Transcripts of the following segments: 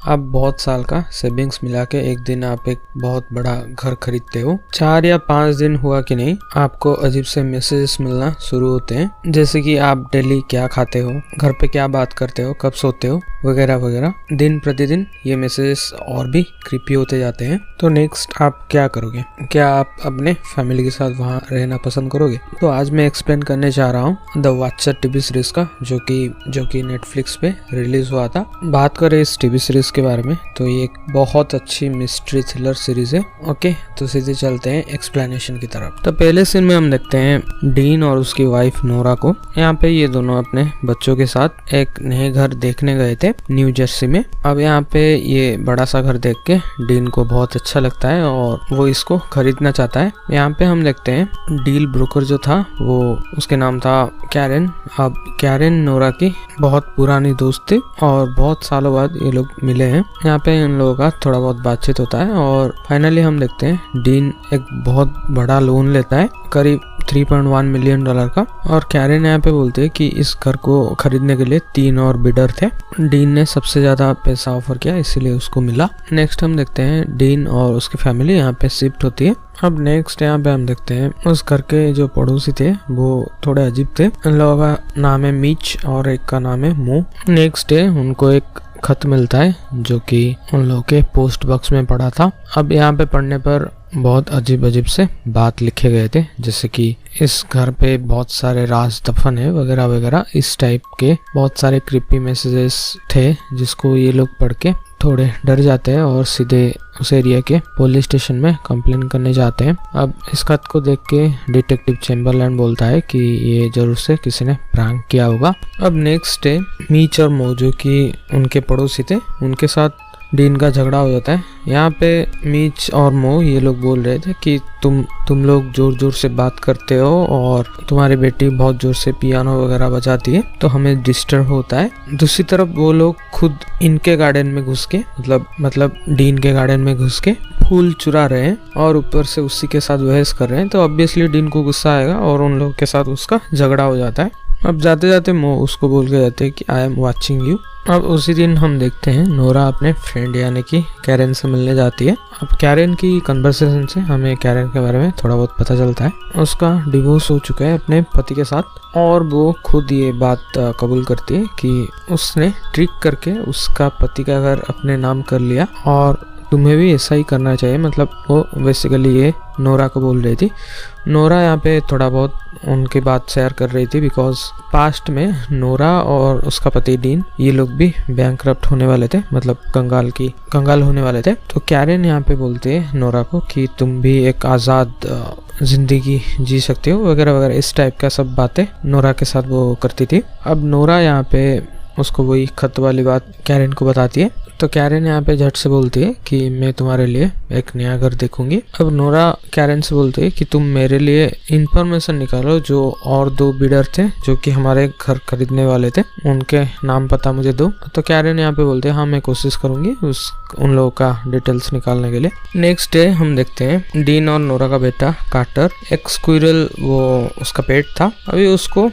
आप बहुत साल का सेविंग्स मिला के एक दिन आप एक बहुत बड़ा घर खरीदते हो। 4 या 5 दिन हुआ कि नहीं, आपको अजीब से मैसेजेस मिलना शुरू होते हैं, जैसे कि आप डेली क्या खाते हो, घर पे क्या बात करते हो, कब सोते हो, वगैरह वगैरह। दिन प्रतिदिन ये मैसेजेस और भी क्रीपी होते जाते हैं। तो नेक्स्ट आप क्या करोगे? क्या आप अपने फैमिली के साथ वहाँ रहना पसंद करोगे? तो आज मैं एक्सप्लेन करने जा रहा हूँ द वाचर टीवी सीरीज का, जो कि नेटफ्लिक्स पे रिलीज हुआ था। बात करें इस टीवी सीरीज के बारे में तो ये एक बहुत अच्छी मिस्ट्री थ्रिलर सीरीज है। ओके, तो सीधे चलते हैं एक्सप्लेनेशन की तरफ। तो पहले सीन में हम देखते हैं डीन और उसकी वाइफ नोरा को। यहाँ पे ये दोनों अपने बच्चों के साथ एक नए घर देखने गए थे न्यू जर्सी में। अब यहाँ पे ये बड़ा सा घर देख के डीन को बहुत अच्छा लगता है और वो इसको खरीदना चाहता है। यहाँ पे हम देखते हैं डील ब्रोकर जो था वो, उसके नाम था कैरन। अब कैरन नोरा की बहुत पुरानी दोस्त थी और बहुत सालों बाद ये लोग मिले हैं। यहाँ पे इन लोगों का थोड़ा बहुत बातचीत होता है और फाइनली हम देखते हैं डीन एक बहुत बड़ा लोन लेता है, करीब $3.1 मिलियन का। और कैरन यहाँ पे बोलते हैं कि इस घर को खरीदने के लिए 3 और बिडर थे। डीन ने सबसे ज्यादा पैसा ऑफर किया, इसीलिए उसको मिला। नेक्स्ट हम देखते हैं डीन और उसकी फैमिली यहाँ पे शिफ्ट होती है। अब नेक्स्ट यहाँ पे हम देखते हैं उस घर के जो पड़ोसी थे वो थोड़े अजीब थे। इन लोगों का नाम है मिच और एक का नाम है मो। नेक्स्ट डे उनको एक खत मिलता है जो कि उन लोगों के पोस्ट बॉक्स में पड़ा था। अब यहाँ पे पढ़ने पर बहुत अजीब अजीब से बात लिखे गए थे, जैसे कि इस घर पे बहुत सारे राज दफन है वगैरह वगैरह। इस टाइप के बहुत सारे क्रिपी मैसेजेस थे जिसको ये लोग पढ़ के थोड़े डर जाते हैं और सीधे उस एरिया के पुलिस स्टेशन में कंप्लेन करने जाते हैं। अब इस खत को देख के डिटेक्टिव चैम्बरलैंड बोलता है कि ये जरूर से किसी ने प्रैंक किया होगा। अब नेक्स्ट डे मीच और मो, जो कि उनके पड़ोसी थे, उनके साथ डीन का झगड़ा हो जाता है। यहाँ पे मीच और मो ये लोग बोल रहे थे कि तुम लोग जोर जोर से बात करते हो और तुम्हारी बेटी बहुत जोर से पियानो वगैरह बजाती है, तो हमें डिस्टर्ब होता है। दूसरी तरफ वो लोग खुद इनके गार्डन में घुस के मतलब डीन के गार्डन में घुस के फूल चुरा रहे हैं और ऊपर से उसी के साथ बहस कर रहे हैं। तो ऑब्वियसली डीन को गुस्सा आएगा और उन लोगों के साथ उसका झगड़ा हो जाता है। अब जाते जाते मो उसको बोल के जाते हैं कि आई एम वाचिंग यू। अब उसी दिन हम देखते हैं नोरा अपने फ्रेंड यानी कि कैरन से मिलने जाती है। अब कैरन की कन्वर्सेशन से हमें कैरन के बारे में थोड़ा बहुत पता चलता है। उसका डिवोर्स हो चुका है अपने पति के साथ और वो खुद ये बात कबूल करती है कि उसने ट्रिक करके उसका पति का घर अपने नाम कर लिया और तुम्हें भी ऐसा ही करना चाहिए। मतलब वो बेसिकली ये नोरा को बोल रही थी। नोरा यहाँ पे थोड़ा बहुत उनकी बात शेयर कर रही थी बिकॉज पास्ट में नोरा और उसका पति डीन ये लोग भी बैंकरप्ट होने वाले थे, मतलब कंगाल होने वाले थे। तो कैरन यहाँ पे बोलते हैं नोरा को कि तुम भी एक आज़ाद जिंदगी जी सकते हो वगैरह वगैरह। इस टाइप का सब बातें नोरा के साथ वो करती थी। अब नोरा यहाँ पे उसको वही खत वाली बात कैरन को बताती है। तो कैरन यहाँ पे झट से बोलती है कि मैं तुम्हारे लिए एक नया घर देखूंगी। अब नोरा कैरन से बोलती है कि तुम मेरे लिए इंफॉर्मेशन निकालो जो और 2 बिडर थे जो कि हमारे घर खरीदने वाले थे, उनके नाम पता मुझे दो। तो कैरन यहाँ पे बोलते हैं हाँ मैं कोशिश करूंगी उन लोगों का डिटेल्स निकालने के लिए। नेक्स्ट डे हम देखते हैं डीन और नोरा का बेटा कार्टर, एक स्क्विरल वो उसका पेट था। अभी उसको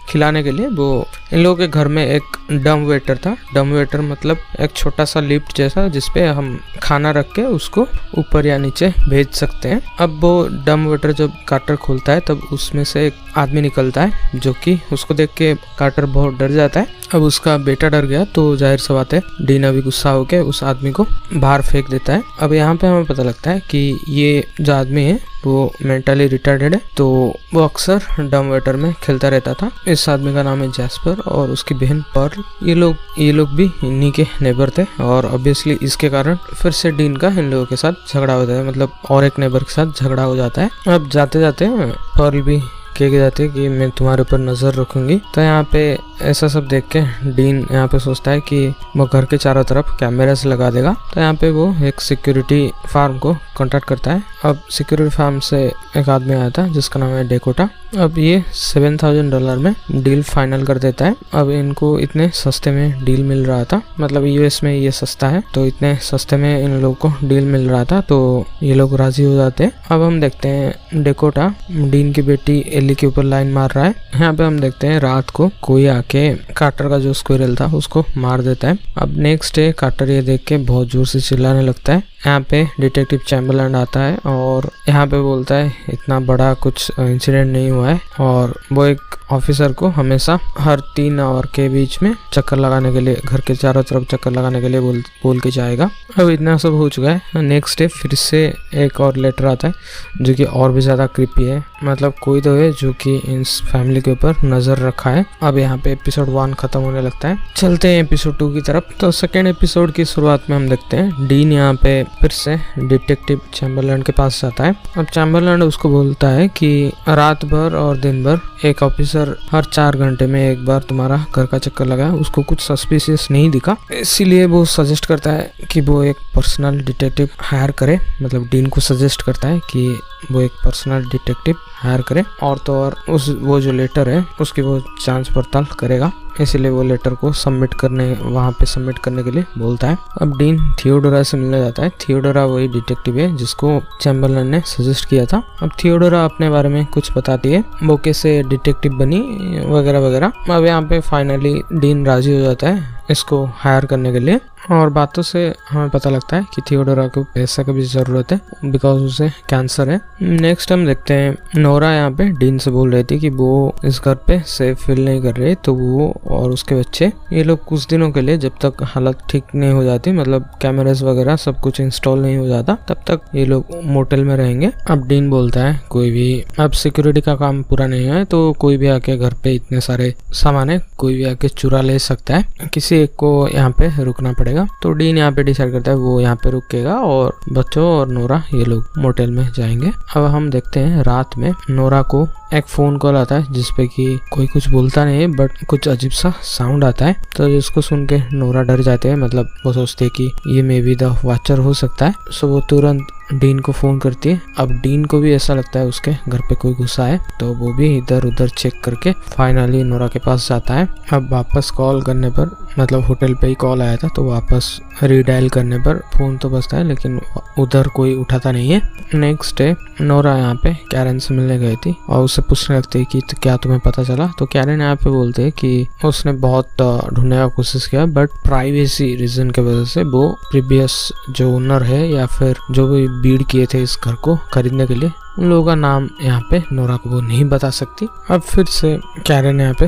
खिलाने के लिए वो इन लोगों के घर में एक डम वेटर था। डम वेटर मतलब एक छोटा सा लिफ्ट जैसा जिसपे हम खाना रख के उसको ऊपर या नीचे भेज सकते हैं। अब वो डम वेटर जब कार्टर खोलता है तब उसमें से एक आदमी निकलता है जो कि उसको देख के कार्टर बहुत डर जाता है। अब उसका बेटा डर गया तो जाहिर सी बात है डीना भी गुस्सा होकर उस आदमी को बाहर फेंक देता है। अब यहाँ पे हमें पता लगता है कि ये जो आदमी है वो मेंटली रिटार्डेड है, तो वो अक्सर डम वेटर में खेलता रहता था। इस आदमी का नाम है जैस्पर और उसकी बहन पर्ल। ये लोग भी इन्हीं के नेबर थे और ऑब्वियसली इसके कारण फिर से डीन का इन लोगों के साथ झगड़ा हो जाता है, मतलब और एक नेबर के साथ झगड़ा हो जाता है। अब जाते जाते पर्ल भी कह जाती है कि मैं तुम्हारे ऊपर नजर रखूंगी। तो यहाँ पे ऐसा सब देख के डीन यहाँ पे सोचता है कि वो घर के चारों तरफ कैमरास लगा देगा। तो यहाँ पे वो एक सिक्योरिटी फार्म को कांटेक्ट करता है। अब सिक्योरिटी फार्म से एक आदमी आया था जिसका नाम है डेकोटा। अब ये $7,000 में डील फाइनल कर देता है। अब इनको इतने सस्ते में डील मिल रहा था, मतलब यूएस में ये सस्ता है तो इतने सस्ते में इन लोगों को डील मिल रहा था तो ये लोग राजी हो जाते हैं। अब हम देखते हैं डेकोटा डीन की बेटी एली के ऊपर लाइन मार रहा है। यहाँ पे हम देखते हैं रात को कोई आके के कार्टर का जो स्क्विरल था उसको मार देता है। अब नेक्स्ट डे कार्टर ये देख के बहुत जोर से चिल्लाने लगता है। यहाँ पे डिटेक्टिव चैम्बरलैंड आता है और यहाँ पे बोलता है इतना बड़ा कुछ इंसिडेंट नहीं हुआ है, और वो एक ऑफिसर को हमेशा हर 3 आवर के बीच में चक्कर लगाने के लिए, घर के चारों तरफ चक्कर लगाने के लिए बोल के जाएगा। अब इतना सब हो चुका है। नेक्स्ट डे फिर से एक और लेटर आता है जो कि और भी ज़्यादा क्रिपी है। मतलब कोई तो है जो कि इस फैमिली के ऊपर नज़र रखा है। अब यहाँ पे एपिसोड 1 खत्म होने लगता है। चलते हैं एपिसोड 2 की तरफ। तो सेकेंड एपिसोड की शुरुआत में हम देखते हैं डीन यहाँ पे फिर से डिटेक्टिव चैम्बरलैंड के पास जाता है। अब चैम्बरलैंड उसको बोलता है कि रात भर और दिन भर एक ऑफिसर हर 4 घंटे में एक बार तुम्हारा घर का चक्कर लगाया, उसको कुछ सस्पिशियस नहीं दिखा, इसीलिए वो सजेस्ट करता है कि वो एक पर्सनल डिटेक्टिव हायर करे। मतलब डीन को सजेस्ट करता है कि वो एक पर्सनल डिटेक्टिव हायर करे, और तो और वो जो लेटर है उसकी वो जांच पड़ताल करेगा, इसीलिए वो लेटर को वहाँ पे सबमिट करने के लिए बोलता है। अब डीन थियोडोरा से मिलने जाता है। थियोडोरा वही डिटेक्टिव है जिसको चैम्बरलैंड ने सजेस्ट किया था। अब थियोडोरा अपने बारे में कुछ बताती है, वो कैसे डिटेक्टिव बनी वगैरह वगैरह। अब यहाँ पे फाइनली डीन राजी हो जाता है इसको हायर करने के लिए, और बातों से हमें पता लगता है कि थियोडोरा को पैसा की भी ज़रूरत है बिकॉज उसे कैंसर है। नेक्स्ट हम देखते हैं नोरा यहाँ पे डीन से बोल रही थी कि वो इस घर पे सेफ फील नहीं कर रही, तो वो और उसके बच्चे ये लोग कुछ दिनों के लिए, जब तक हालत ठीक नहीं हो जाती, मतलब कैमरास वगैरह सब कुछ इंस्टॉल नहीं हो जाता, तब तक ये लोग मोटेल में रहेंगे। अब डीन बोलता है कोई भी अब सिक्योरिटी का काम पूरा नहीं है तो कोई भी आके घर पे इतने सारे सामान है, कोई भी आके चुरा ले सकता है, किसी एक को यहाँ पे रुकना पड़ेगा। तो डीन यहाँ पे डिसाइड करता है वो यहाँ पे रुकेगा और बच्चों और नोरा ये लोग मोटेल में जाएंगे। अब हम देखते हैं रात में नोरा को एक फोन कॉल आता है जिसपे कि कोई कुछ बोलता नहीं है बट कुछ अजीब सा साउंड आता है, तो इसको सुन के नोरा डर जाते हैं। मतलब वो सोचते हैं कि ये मे बी द वाचर हो सकता है, सो वो तुरंत डीन को फोन करती है। अब डीन को भी ऐसा लगता है उसके घर पे कोई घुसा है, तो वो भी इधर उधर चेक करके फाइनली नोरा के पास जाता है। अब वापस कॉल करने पर, मतलब होटल पे ही कॉल आया था, तो वापस रीडायल करने पर फोन तो बजता है लेकिन उधर कोई उठाता नहीं है। नेक्स्ट डे नोरा यहाँ पे कैरन से मिलने गई थी और उससे पूछने लगती है कि क्या तुम्हें पता चला, तो कैरन यहाँ पे बोलते हैं कि उसने बहुत ढूंढने का कोशिश किया बट प्राइवेसी रीजन के वजह से वो प्रीवियस जो ओनर है या फिर जो भी बीड किए थे इस घर को खरीदने के लिए, उन लोगों का नाम यहाँ पे नोरा को वो नहीं बता सकती। अब फिर से कैरन यहाँ पे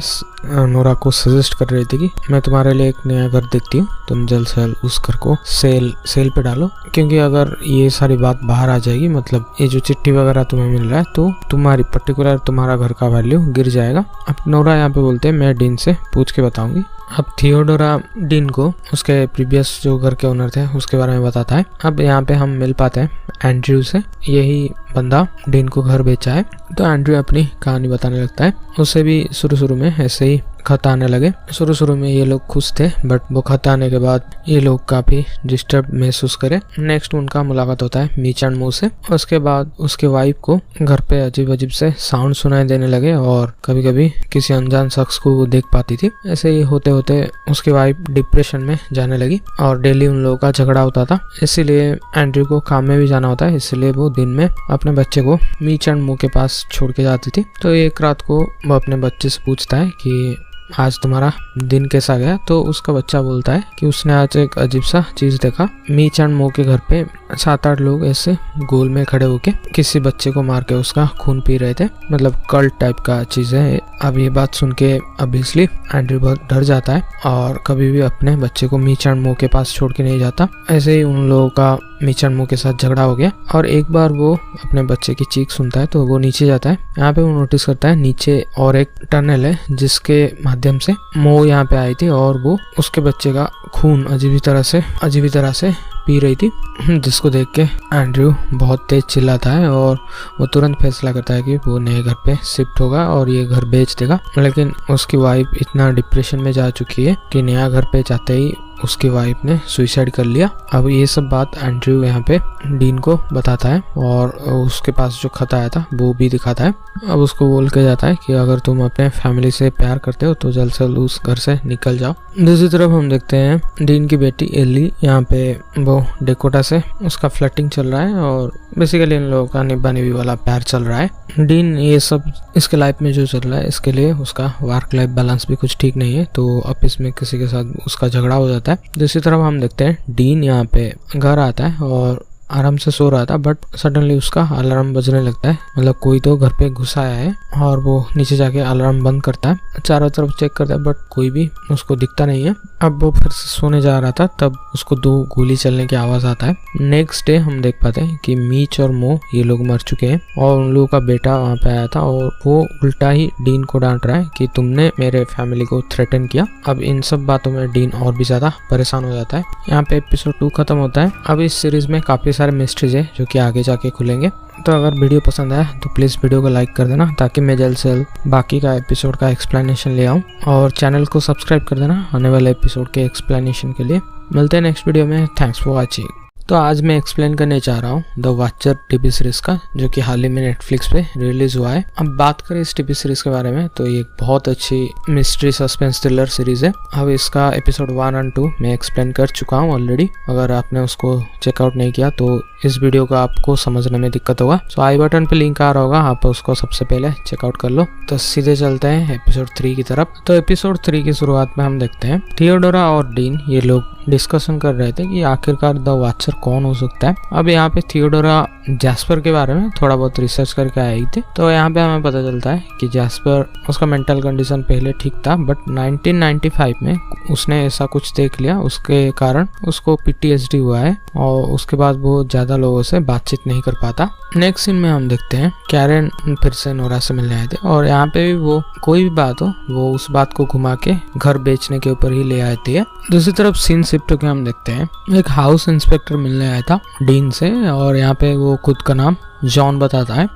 नोरा को सजेस्ट कर रही थी कि मैं तुम्हारे लिए एक नया घर देखती हूँ, तुम जल्द से जल्द उस घर को सेल पे डालो, क्योंकि अगर ये सारी बात बाहर आ जाएगी, मतलब ये जो चिट्ठी वगैरह तुम्हें मिल रहा है, तो तुम्हारा घर का वैल्यू गिर जाएगा। अब नोरा यहाँ पे बोलते हैं मैं डीन से पूछ के बताऊंगी। अब थियोडोरा डीन को उसके प्रीवियस जो घर के ओनर थे उसके बारे में बताता है। अब यहाँ पे हम मिल पाते हैं एंड्रयू से, यही बंदा डीन को घर बेचा है। तो एंड्रयू अपनी कहानी बताने लगता है। उसे भी शुरू में ऐसे ही खत आने लगे। शुरू में ये लोग खुश थे बट वो खत आने के बाद ये लोग काफी डिस्टर्ब महसूस करे। नेक्स्ट उनका मुलाकात होता है मीच एंड मू से। उसके बाद उसके वाइफ को घर पे अजीब से साउंड सुनाई देने लगे और कभी कभी किसी अनजान शख्स को वो देख पाती थी। ऐसे ही होते होते उसकी वाइफ डिप्रेशन में जाने लगी और डेली उन लोगों का झगड़ा होता था, इसीलिए एंड्रयू को काम में भी जाना होता है, इसलिए वो दिन में अपने बच्चे को मीच एंड मू के पास छोड़ के जाती थी। तो एक रात को वो अपने बच्चे से पूछता है कि आज तुम्हारा दिन कैसा गया, तो उसका बच्चा बोलता है कि उसने आज एक अजीब सा चीज देखा। मीच एंड मो के घर पे 7-8 लोग ऐसे गोल में खड़े होके किसी बच्चे को मार के उसका खून पी रहे थे, मतलब कल्ट टाइप का चीज है। अब ये बात सुन के ऑब्वियसली एंड्रयू बहुत डर जाता है और कभी भी अपने बच्चे को मीच एंड मो के पास छोड़ के नहीं जाता। ऐसे ही उन लोगों का मीच एंड मो के साथ झगड़ा हो गया और एक बार वो अपने बच्चे की चीख सुनता है तो वो नीचे जाता है। यहाँ पे वो नोटिस करता है नीचे और एक टनल है जिसके माध्यम से मो यहाँ पे आई थी और वो उसके बच्चे का खून अजीब तरह से पी रही थी, जिसको देख के एंड्रयू बहुत तेज चिल्लाता है और वो तुरंत फैसला करता है कि वो नए घर पे शिफ्ट होगा और ये घर बेच देगा। लेकिन उसकी वाइफ इतना डिप्रेशन में जा चुकी है कि नया घर पे जाते ही उसकी वाइफ ने सुसाइड कर लिया। अब ये सब बात एंड्रयू यहाँ पे डीन को बताता है और उसके पास जो खत आया था वो भी दिखाता है। अब उसको बोल के जाता है कि अगर तुम अपने फैमिली से प्यार करते हो तो जल्द से जल्द उस घर से निकल जाओ। दूसरी तरफ हम देखते हैं डीन की बेटी एली, यहाँ पे वो डेकोटा से उसका फ्लर्टिंग चल रहा है और बेसिकली इन लोगों का निभा निभी वाला प्यार चल रहा है। डीन ये सब इसके लाइफ में जो चल रहा है इसके लिए उसका वर्क लाइफ बैलेंस भी कुछ ठीक नहीं है, तो ऑफिस में किसी के साथ उसका झगड़ा हो जाता है। दूसरी तरफ हम देखते हैं डीन यहाँ पे घर आता है और आराम से सो रहा था, बट सडनली उसका अलार्म बजने लगता है। मतलब कोई तो घर पे घुस आया है और वो नीचे जाके अलार्म बंद करता है, चारों तरफ चेक करता है बट कोई भी उसको दिखता नहीं है। अब वो फिर से सोने जा रहा था तब उसको 2 गोली चलने की आवाज आता है। नेक्स्ट डे हम देख पाते हैं कि मीच और मो ये लोग मर चुके हैं और उन लोगों का बेटा वहाँ पे आया था और वो उल्टा ही डीन को डांट रहा है कि तुमने मेरे फैमिली को थ्रेटन किया। अब इन सब बातों में डीन और भी ज्यादा परेशान हो जाता है। यहाँ पे एपिसोड 2 खत्म होता है। अब इस सीरीज में काफी सारे मिस्ट्रीज है जो कि आगे जाके खुलेंगे। तो अगर वीडियो पसंद आया तो प्लीज़ वीडियो को लाइक कर देना ताकि मैं जल्द से जल्द बाकी का एपिसोड का एक्सप्लेनेशन ले आऊँ, और चैनल को सब्सक्राइब कर देना आने वाले एपिसोड के एक्सप्लेनेशन के लिए। मिलते हैं नेक्स्ट वीडियो में। Thanks for watching. तो आज मैं एक्सप्लेन करने चाह रहा हूँ द वाचर टीवी सीरीज का, जो कि हाल ही में नेटफ्लिक्स पे रिलीज हुआ है। अब बात करें इस टीवी सीरीज के बारे में तो ये एक बहुत अच्छी मिस्ट्री सस्पेंस थ्रिलर सीरीज है। अब इसका एपिसोड 1 और 2 मैं एक्सप्लेन कर चुका हूँ ऑलरेडी। अगर आपने उसको चेकआउट नहीं किया तो इस वीडियो को आपको समझने में दिक्कत होगा, सो आई बटन पे लिंक आ रहा होगा, आप उसको सबसे पहले चेकआउट कर लो। तो सीधे चलते हैं एपिसोड 3 की तरफ। तो एपिसोड 3 की शुरुआत में हम देखते हैं थियोडोरा और डीन ये लोग डिस्कशन कर रहे थे कि आखिरकार द वाचर कौन हो सकता है। अब यहाँ पे थियोडोरा जैस्पर के बारे में थोड़ा बहुत रिसर्च करके आई थी, तो यहाँ पे हमें पता चलता है कि जैस्पर उसका मेंटल कंडीशन पहले ठीक था, बट 1995 में उसने ऐसा कुछ देख लिया, उसके कारण उसको PTSD हुआ है और उसके बाद वो ज्यादा लोगों से बातचीत नहीं कर पाता। नेक्स्ट सीन में हम देखते हैं कैरन फिर से नोरा से मिलने आए थे और यहाँ पे भी वो कोई भी बात हो वो उस बात को घुमा के घर बेचने के ऊपर ही ले आती है। दूसरी तरफ सीन शिफ्ट होकर हम देखते हैं एक हाउस इंस्पेक्टर मिलने आया था डीन से और यहाँ पे वो खुद का नाम जॉन बताता है।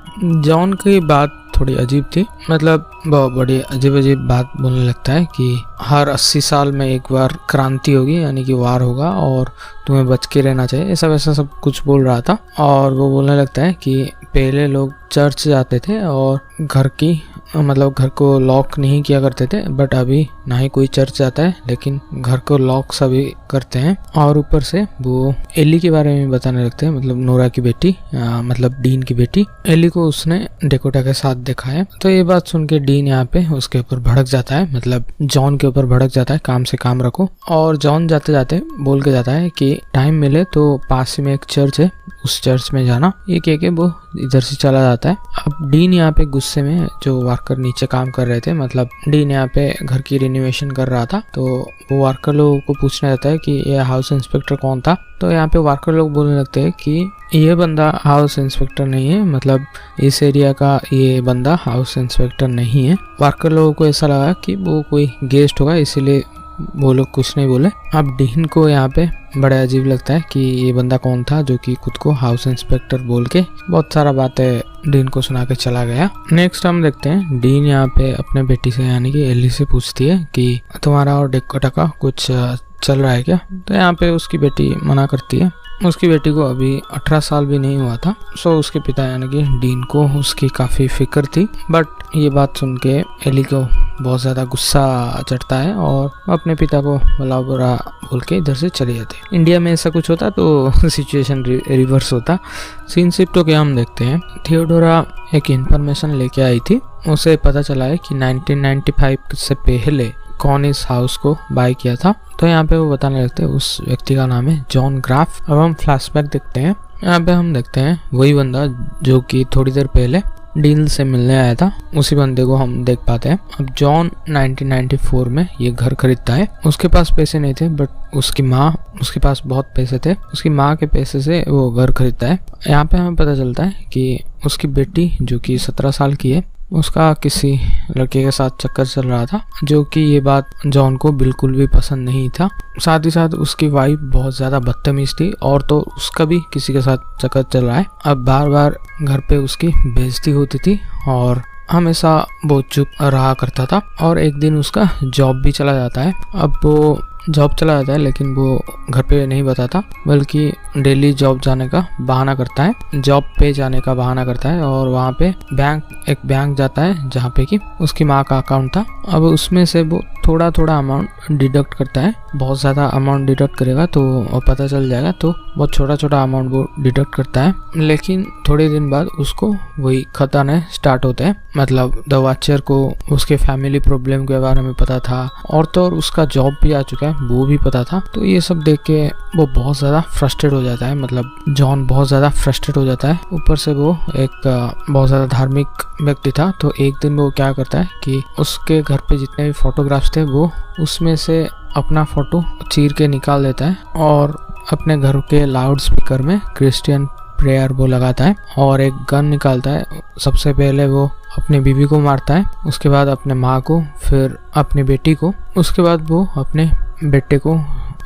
जॉन की बात थोड़ी अजीब थी, मतलब बहुत बड़ी अजीब बात बोलने लगता है कि हर 80 साल में एक बार क्रांति होगी, यानी कि वार होगा और तुम्हें बच के रहना चाहिए, ऐसा वैसा सब कुछ बोल रहा था। और वो बोलने लगता है कि पहले लोग चर्च जाते थे और घर को लॉक नहीं किया करते थे, बट अभी ना ही कोई चर्च जाता है लेकिन घर को लॉक सभी करते हैं। और ऊपर से वो एली के बारे में बताने लगते हैं, मतलब नोरा की बेटी, मतलब डीन की बेटी एली को उसने डेकोटा के साथ देखा है। तो ये बात सुन के डीन यहाँ पे उसके ऊपर भड़क जाता है, मतलब जॉन के ऊपर भड़क जाता है, काम से काम रखो। और जॉन जाते जाते बोल के जाता है कि टाइम मिले तो पास ही में एक चर्च है, उस चर्च में जाना। ये कह के वो इधर से चला जाता है। अब डीन यहाँ पे गुस्से में, जो वर्कर नीचे काम कर रहे थे, मतलब डीन यहाँ पे घर की रिनोवेशन कर रहा था, तो वो वर्कर लोगों को पूछने जाता है कि ये हाउस इंस्पेक्टर कौन था। तो यहाँ पे वर्कर लोग बोलने लगते हैं कि ये बंदा हाउस इंस्पेक्टर नहीं है, मतलब इस एरिया का ये बंदा हाउस इंस्पेक्टर नहीं है। वर्कर लोगों को ऐसा लगा कि वो कोई गेस्ट होगा, इसीलिए वो लोग कुछ नहीं बोले। अब डीन को यहाँ पे बड़ा अजीब लगता है कि ये बंदा कौन था जो कि खुद को हाउस इंस्पेक्टर बोल के बहुत सारा बातें डीन को सुना के चला गया। नेक्स्ट हम देखते हैं डीन यहाँ पे अपने बेटी से यानी कि एली से पूछती है कि तुम्हारा और डेकोटा का कुछ चल रहा है क्या। तो यहाँ पे उसकी बेटी मना करती है। उसकी बेटी को अभी 18 साल भी नहीं हुआ था, सो उसके पिता यानी कि डीन को उसकी काफ़ी फिक्र थी। बट ये बात सुन के एली को बहुत ज़्यादा गुस्सा चढ़ता है और अपने पिता को भला बुरा बोल के इधर से चले जाते। इंडिया में ऐसा कुछ होता तो सिचुएशन रिवर्स होता। सीन शिफ्ट होके हम देखते हैं थियोडोरा एक इन्फॉर्मेशन लेके आई थी, उसे पता चला है कि 1995 से पहले कौन इस हाउस को बाय किया था। तो यहाँ पे वो बताने लगते हैं उस व्यक्ति का नाम है जॉन ग्राफ। अब हम फ्लैशबैक देखते हैं। यहाँ पे हम देखते हैं वही बंदा जो कि थोड़ी देर पहले डीन से मिलने आया था, उसी बंदे को हम देख पाते हैं। अब जॉन 1994 में ये घर खरीदता है। उसके पास पैसे नहीं थे, बट उसके पास बहुत पैसे थे। उसकी माँ के पैसे से वो घर खरीदता है। यहाँ पे हमें पता चलता है कि उसकी बेटी जो कि 17 साल की है, उसका किसी लड़के के साथ चक्कर चल रहा था, जो कि ये बात जॉन को बिल्कुल भी पसंद नहीं था। साथ ही साथ उसकी वाइफ बहुत ज़्यादा बदतमीज थी और तो उसका भी किसी के साथ चक्कर चल रहा है। अब बार बार घर पे उसकी बेइज्जती होती थी और हमेशा वो चुप रहा करता था और एक दिन उसका जॉब भी चला जाता है। अब वो जॉब चला जाता है, लेकिन वो घर पे नहीं बताता, बल्कि डेली जॉब जाने का बहाना करता है, जॉब पे जाने का बहाना करता है। और वहाँ पे एक बैंक जाता है जहाँ पे कि उसकी माँ का अकाउंट था। अब उसमें से वो थोड़ा थोड़ा अमाउंट डिडक्ट करता है। बहुत ज़्यादा अमाउंट डिडक्ट करेगा तो और पता चल जाएगा, तो बहुत छोटा छोटा अमाउंट वो डिडक्ट करता है। लेकिन थोड़े दिन बाद उसको वही खत आने स्टार्ट होते हैं। मतलब द वॉचर को उसके फैमिली प्रॉब्लम के बारे में पता था, और तो और उसका जॉब भी आ चुका है वो भी पता था। तो ये सब देख के वो बहुत ज़्यादा फ्रस्ट्रेट हो जाता है। मतलब जॉन बहुत ज़्यादा फ्रस्ट्रेट हो जाता है। ऊपर से वो एक बहुत ज़्यादा धार्मिक व्यक्ति था। तो एक दिन वो क्या करता है कि उसके घर पे जितने भी फोटोग्राफ्स थे वो उसमें से अपना फोटो चीर के निकाल देता है और अपने घर के लाउड स्पीकर में क्रिश्चियन प्रेयर वो लगाता है और एक गन निकालता है। सबसे पहले वो अपनी बीवी को मारता है, उसके बाद अपने माँ को, फिर अपनी बेटी को, उसके बाद वो अपने बेटे को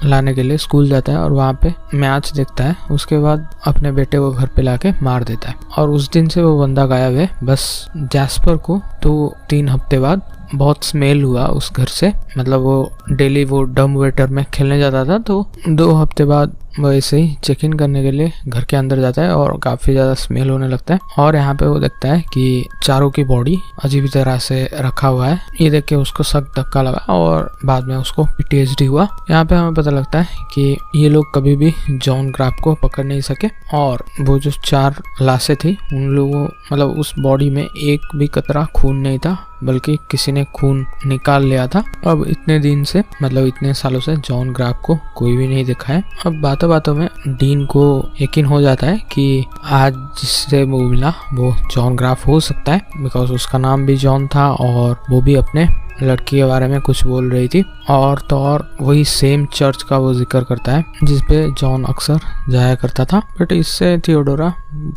लाने के लिए स्कूल जाता है और वहाँ पे मैच देखता है। उसके बाद अपने बेटे को घर पे लाके मार देता है और उस दिन से वो बंदा गायब है। बस जैस्पर को तो 3 हफ्ते बाद बहुत स्मेल हुआ उस घर से। मतलब वो डेली वो डम वेटर में खेलने जाता था, तो 2 हफ्ते बाद वो ऐसे ही चेक इन करने के लिए घर के अंदर जाता है और काफ़ी ज़्यादा स्मेल होने लगता है। और यहाँ पे वो देखता है कि चारों की बॉडी अजीब तरह से रखा हुआ है। ये देख के उसको सख्त धक्का लगा और बाद में उसको PTSD हुआ। यहाँ पे हमें पता लगता है कि ये लोग कभी भी जॉन ग्राफ को पकड़ नहीं सके और वो जो 4 लाशें थी उन लोगों, मतलब उस बॉडी में एक भी कतरा खून नहीं था, बल्कि किसी ने खून निकाल लिया था। अब इतने दिन से, मतलब इतने सालों से जॉन ग्राफ को कोई भी नहीं देखा है। अब बातों बातों में डीन को यकीन हो जाता है कि आज जिससे वो मिला वो जॉन ग्राफ हो सकता है, बिकॉज उसका नाम भी जॉन था और वो भी अपने लड़की के बारे में कुछ बोल रही थी। और तो और वही सेम चर्च का वो जिक्र करता है जिसपे जॉन अक्सर जाया करता था। बट इससे थियोडोरा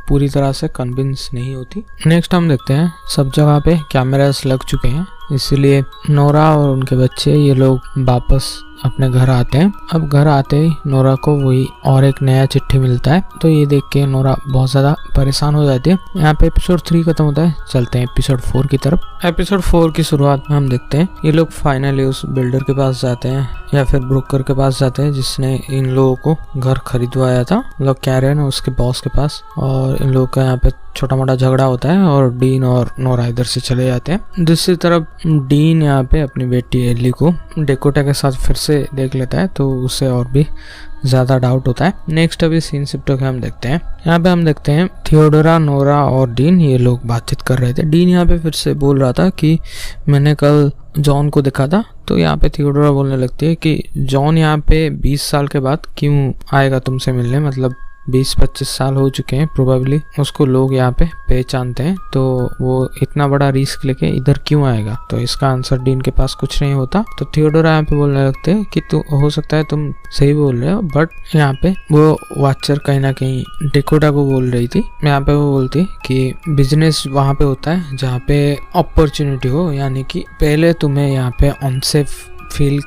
पूरी तरह से कन्विंस नहीं होती। नेक्स्ट हम देखते हैं सब जगह पे कैमरास लग चुके हैं, इसीलिए नोरा और उनके बच्चे ये लोग वापस अपने घर आते हैं। अब घर आते ही नोरा को वही और एक नया चिट्ठी मिलता है। तो ये देख के नोरा बहुत ज़्यादा परेशान हो जाती है। यहाँ पे एपिसोड 3 खत्म होता है। चलते हैं एपिसोड 4 की तरफ। एपिसोड 4 की शुरुआत में हम देखते हैं ये लोग फाइनली उस बिल्डर के पास जाते हैं या फिर ब्रोकर के पास जाते हैं जिसने इन लोगों को घर खरीदवाया था, मतलब कैरन उसके बॉस के पास। और इन लोगों का यहाँ पे छोटा मोटा झगड़ा होता है और डीन और नोरा इधर से चले जाते हैं। दूसरी तरफ डीन यहाँ पे अपनी बेटी एली को डेकोटा के साथ फिर से देख लेता है, तो उससे और भी ज्यादा डाउट होता है। नेक्स्ट अभी सीन शिफ्ट होकर हम देखते हैं। यहाँ पे हम देखते हैं थियोडोरा, नोरा और डीन ये लोग बातचीत कर रहे थे। डीन यहाँ पे फिर से बोल रहा था कि मैंने कल जॉन को देखा था। तो यहाँ पे थियोडोरा बोलने लगती है कि जॉन यहाँ पे 20 साल के बाद क्यों आएगा तुमसे मिलने, मतलब 20-25 साल हो चुके हैं प्रोबेबली, उसको लोग यहाँ पे पहचानते हैं, तो वो इतना बड़ा रिस्क लेके इधर क्यों आएगा। तो इसका आंसर डीन के पास कुछ नहीं होता। तो थियोडोरा यहाँ पे बोलने लगते हैं कि तू हो सकता है तुम सही बोल रहे हो, बट यहाँ पे वो वाचर कहीं ना कहीं डेकोटा को बोल रही थी। यहाँ पे वो बोलती कि बिजनेस वहाँ पे होता है जहाँ पे अपॉर्चुनिटी हो, यानी कि पहले तुम्हें यहाँ पे अनसेफ फील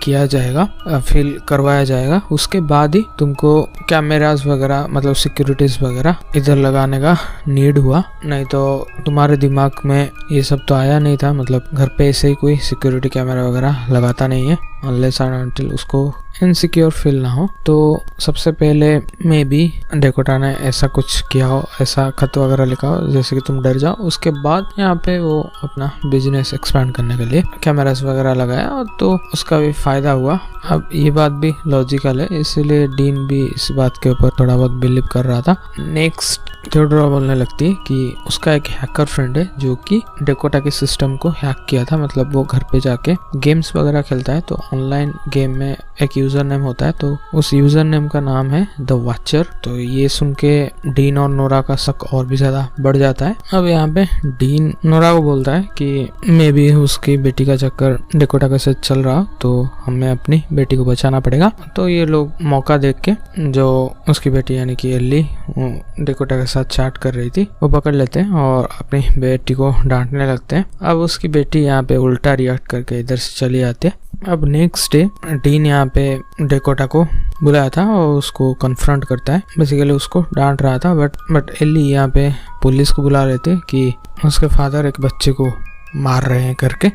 करवाया जाएगा, उसके बाद ही तुमको कैमरास वगैरह, मतलब सिक्योरिटीज वगैरह इधर लगाने का नीड हुआ। नहीं तो तुम्हारे दिमाग में ये सब तो आया नहीं था। मतलब घर पे ऐसे ही कोई सिक्योरिटी कैमरा वगैरह लगाता नहीं है अनलेस एंड अनटिल उसको इनसिक्योर फील ना हो। तो सबसे पहले मे बी डेकोटा ने ऐसा कुछ किया हो, ऐसा खत वगैरह लिखा हो जैसे कि तुम डर जाओ। उसके बाद यहाँ पे वो अपना बिजनेस एक्सपेंड करने के लिए कैमरास वगैरह लगाया और तो उसका भी फायदा हुआ। अब ये बात भी लॉजिकल है, इसीलिए डीन भी इस बात के ऊपर थोड़ा बहुत बिलीव कर रहा था। नेक्स्ट थियोडोरा बोलने लगती है कि उसका एक हैकर फ्रेंड है जो कि डेकोटा के सिस्टम को हैक किया था। मतलब वो घर पे जाके गेम्स वगैरह खेलता है, तो ऑनलाइन गेम में एक यूजर नेम होता है, तो उस यूजर नेम का नाम है द वॉचर। तो ये सुन के डीन और नोरा का शक और भी ज्यादा बढ़ जाता है। अब यहाँ पे डीन नोरा को बोलता है कि मे बी उसकी बेटी का चक्कर डेकोटा के साथ चल रहा, तो हमें अपनी बेटी को बचाना पड़ेगा। तो ये लोग मौका देख के जो उसकी बेटी यानी कि एली डेकोटा के साथ चैट कर रही थी वो पकड़ लेते हैं और अपनी बेटी को डांटने लगते हैं। अब उसकी बेटी यहाँ पे उल्टा रिएक्ट करके इधर से चली आती है। अब नेक्स्ट डे डीन यहाँ पे डेकोटा को बुलाया था और उसको कन्फ्रंट करता है, बेसिकली उसको डांट रहा था। बट एली यहाँ पे पुलिस को बुला लेते कि उसके फादर एक बच्चे को मार रहे हैं करके।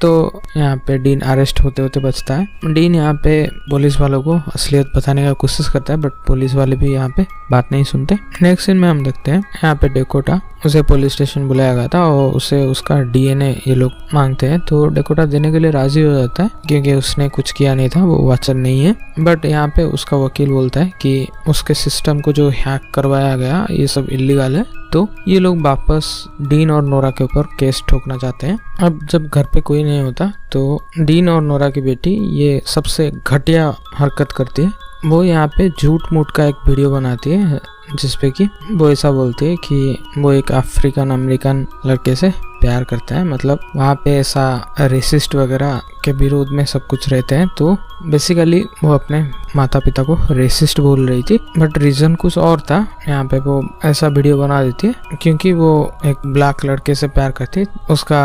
तो यहाँ पे डीन अरेस्ट होते होते बचता है। डीन यहाँ पे पुलिस वालों को असलियत बताने का कोशिश करता है, बट पुलिस वाले भी यहाँ पे बात नहीं सुनते। नेक्स्ट सीन में हम देखते हैं यहाँ पे डेकोटा, उसे पुलिस स्टेशन बुलाया गया था और उसे उसका डीएनए ये लोग मांगते हैं। तो डेकोटा देने के लिए राजी हो जाता है क्योंकि उसने कुछ किया नहीं था, वो वाचर नहीं है। बट यहाँ पे उसका वकील बोलता है कि उसके सिस्टम को जो हैक करवाया गया ये सब इलीगल है, तो ये लोग वापस डीन और नोरा के ऊपर केस ठोकना चाहते हैं। अब जब घर पे कोई नहीं होता तो डीन और नोरा की बेटी ये सबसे घटिया हरकत करती है। वो यहाँ पे झूठ मूठ का एक वीडियो बनाती है जिसपे कि वो ऐसा बोलती है कि वो एक अफ्रीकन अमेरिकन लड़के से प्यार करता है। मतलब वहाँ पे ऐसा रेसिस्ट वगैरह के विरोध में सब कुछ रहते हैं। तो बेसिकली वो अपने माता पिता को रेसिस्ट बोल रही थी, बट रीज़न कुछ और था। यहाँ पे वो ऐसा वीडियो बना देती है क्योंकि वो एक ब्लैक लड़के से प्यार करती है, उसका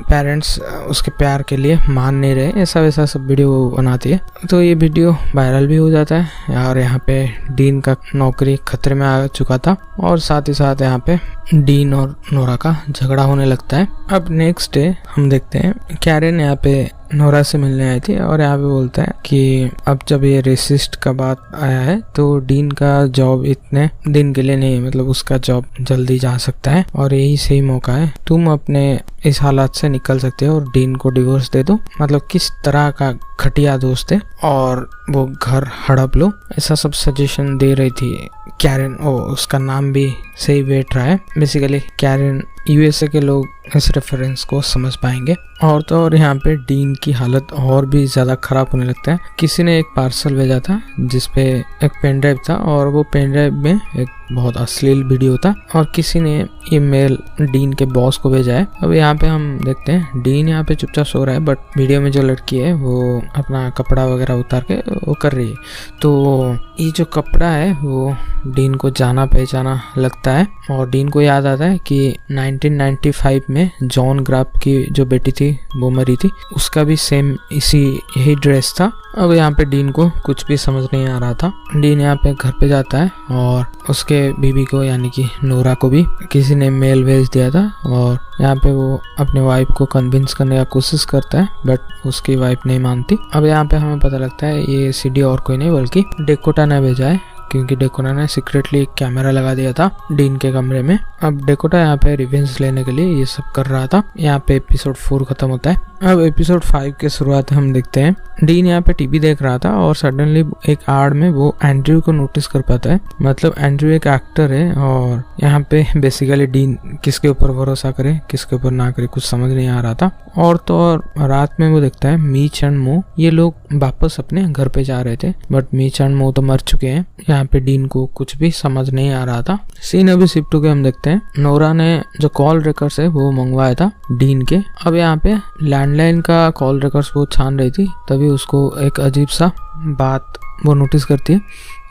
पेरेंट्स उसके प्यार के लिए मान नहीं रहे, ऐसा वैसा सब वीडियो बनाती है। तो ये वीडियो वायरल भी हो जाता है और यहाँ पे डीन का नौकरी खतरे में आ चुका था और साथ ही साथ यहाँ पे डीन और नोरा का झगड़ा होने लगता है। अब नेक्स्ट डे हम देखते हैं कैरेन यहाँ पे नोरा से मिलने आई थी और यहाँ पे बोलता है कि अब जब ये रेसिस्ट का बात आया है तो डीन का जॉब इतने दिन के लिए नहीं, मतलब उसका जॉब जल्दी जा सकता है और यही सही मौका है, तुम अपने इस हालात से निकल सकते हो और डीन को डिवोर्स दे दो। मतलब किस तरह का घटिया दोस्त है और वो घर हड़प लो, ऐसा सब सजेशन दे रही थी कैरेन। उसका नाम भी सही बैठ रहा है। बेसिकली कैरेन यूएसए के लोग इस रेफरेंस को समझ पाएंगे। और तो और यहाँ पे डीन की हालत और भी ज़्यादा ख़राब होने लगता है। किसी ने एक पार्सल भेजा था जिसपे एक पेन ड्राइव था और वो पेन ड्राइव में एक बहुत अश्लील वीडियो था और किसी ने ये मेल डीन के बॉस को भेजा है। अब यहाँ पे हम देखते हैं डीन यहाँ पे चुपचाप सो रहा है, बट वीडियो में जो लड़की है वो अपना कपड़ा वगैरह उतार के वो कर रही है। तो ये जो कपड़ा है वो डीन को जाना पहचाना लगता है और डीन को याद आता है कि 1995 में जॉन ग्राफ की जो बेटी थी वो मरी थी, उसका भी सेम यही ड्रेस था। अब यहाँ पे डीन को कुछ भी समझ नहीं आ रहा था। डीन यहाँ पे घर पे जाता है और उसके बीवी को यानी कि नोरा को भी किसी ने मेल भेज दिया था और यहाँ पे वो अपने वाइफ को कन्विंस करने का कोशिश करता है, बट उसकी वाइफ नहीं मानती। अब यहाँ पे हमें पता लगता है ये सीडी और कोई नहीं बल्कि डेकोटा ने भेजा है क्योंकि डेकोटा ने सीक्रेटली एक कैमरा लगा दिया था डीन के कमरे में। अब डेकोटा यहाँ पे रिवेंज लेने के लिए ये सब कर रहा था। यहाँ पे एपिसोड 4 खत्म होता है। अब एपिसोड 5 के शुरुआत हम देखते हैं डीन यहाँ पे टीवी देख रहा था और सडनली एक आड़ में वो एंड्रयू को नोटिस कर पाता है। मतलब एंड्रयू एक एक्टर है और यहाँ पे बेसिकली डीन किसके ऊपर भरोसा करे किसके ऊपर ना करे कुछ समझ नहीं आ रहा था। और तो और रात में वो देखता है मीच एंड मो ये लोग वापस अपने घर पे जा रहे थे, बट मीच एंड मो तो मर चुके हैं। यहाँ पे डीन को कुछ भी समझ नहीं आ रहा था। सीन अभी शिफ्ट होके हम देखते हैं नोरा ने जो कॉल रिकॉर्ड्स है वो मंगवाया था डीन के। अब यहाँ पे लैंडलाइन का कॉल रिकॉर्ड्स वो छान रही थी, तभी उसको एक अजीब सा बात वो नोटिस करती है।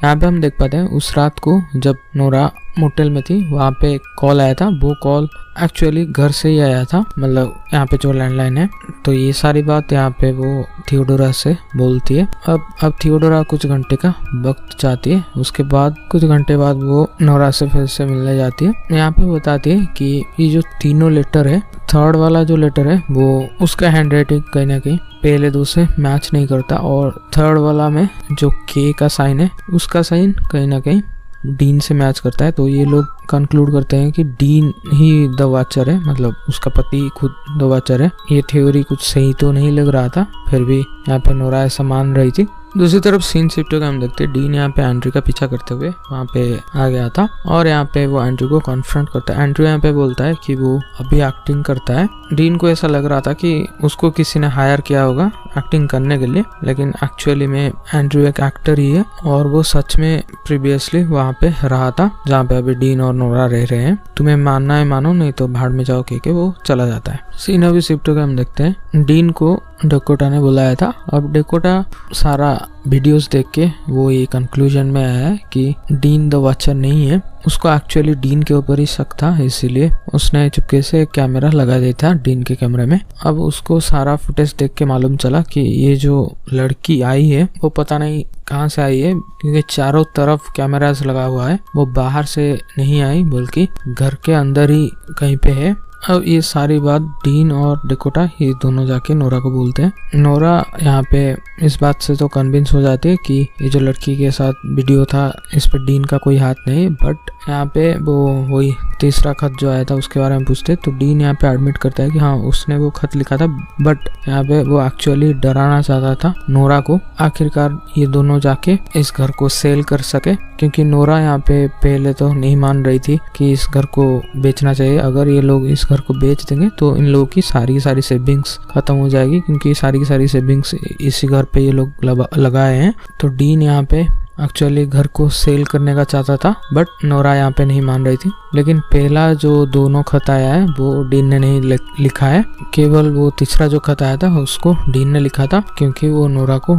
यहाँ पे हम देख पाते हैं उस रात को जब नोरा मोटेल में थी वहाँ पे एक कॉल आया था, वो कॉल एक्चुअली घर से ही आया था, मतलब यहाँ पे जो लैंडलाइन है। तो ये सारी बात यहाँ पे वो थियोडोरा से बोलती है। अब थियोडोरा कुछ घंटे का वक्त चाहती है, उसके बाद कुछ घंटे बाद वो नोरा से फिर से मिलने जाती है। यहाँ पे बताती है कि ये जो तीनों लेटर है, थर्ड वाला जो लेटर है वो उसका हैंड राइटिंग कहीं ना कहीं पहले दो से मैच नहीं करता और थर्ड वाला में जो के का साइन है उसका साइन कहीं ना कहीं डीन से मैच करता है। तो ये लोग कंक्लूड करते हैं कि डीन ही द वाचर है, मतलब उसका पति खुद द वाचर है। ये थ्योरी कुछ सही तो नहीं लग रहा था, फिर भी यहाँ पे नोरा ऐसा मान रही थी। दूसरी तरफ सीन शिफ्ट होकर हम देखते हैं डीन यहाँ पे एंड्रयू का पीछा करते हुए वहाँ पे आ गया था और यहाँ पे वो एंड्रयू को कॉन्फ्रंट करता है। एंड्रयू यहाँ पे बोलता है कि वो अभी एक्टिंग करता है। डीन को ऐसा लग रहा था कि उसको किसी ने हायर किया होगा एक्टिंग करने के लिए, लेकिन एक्चुअली में एंड्रयू एक एक्टर ही है और वो सच में प्रीवियसली वहाँ पे रहा था जहाँ पे अभी डीन और नोरा रह रहे हैं। तुम्हें मानना है मानो, नहीं तो भाड़ में जाओ के वो चला जाता है। सीन अभी शिफ्ट होकर हम देखते हैं डीन को डेकोटा ने बुलाया था। अब डेकोटा सारा वीडियोस देख के वो ये कंक्लूजन में आया है कि डीन द वाचर नहीं है, उसको एक्चुअली डीन के ऊपर ही शक था, इसीलिए उसने चुपके से एक कैमरा लगा दिया था डीन के कैमरे में। अब उसको सारा फुटेज देख के मालूम चला कि ये जो लड़की आई है वो पता नहीं कहाँ से आई है, क्योंकि चारों तरफ कैमरास लगा हुआ है। वो बाहर से नहीं आई बल्कि घर के अंदर ही कहीं पे है। अब ये सारी बात डीन और डेकोटा ये दोनों जाके नोरा को बोलते हैं। नोरा यहाँ पे इस बात से तो कन्विंस हो जाती है कि ये जो लड़की के साथ वीडियो था इस पर डीन का कोई हाथ नहीं, बट यहाँ पे वो वही तीसरा खत जो आया था उसके बारे में पूछते तो डीन यहाँ पे एडमिट करता है कि हाँ उसने वो खत लिखा था, बट यहाँ पे वो एक्चुअली डराना चाहता था नोरा को। आखिरकार ये दोनों जाके इस घर को सेल कर सके, क्योंकि नोरा यहाँ पे पहले तो नहीं मान रही थी कि इस घर को बेचना चाहिए। अगर ये लोग इस घर को बेच देंगे तो इन लोगों की सारी सेविंग्स खत्म हो जाएगी, क्योंकि सारी की सारी सेविंग्स इसी घर पे ये लोग लगाए हैं। तो डीन यहाँ पे एक्चुअली घर को सेल करने का चाहता था, बट नोरा यहाँ पे नहीं मान रही थी। लेकिन पहला जो दोनों खत आया है वो डीन ने नहीं लिखा है, केवल वो तीसरा जो खत आया था उसको डीन ने लिखा था, क्योंकि वो नोरा को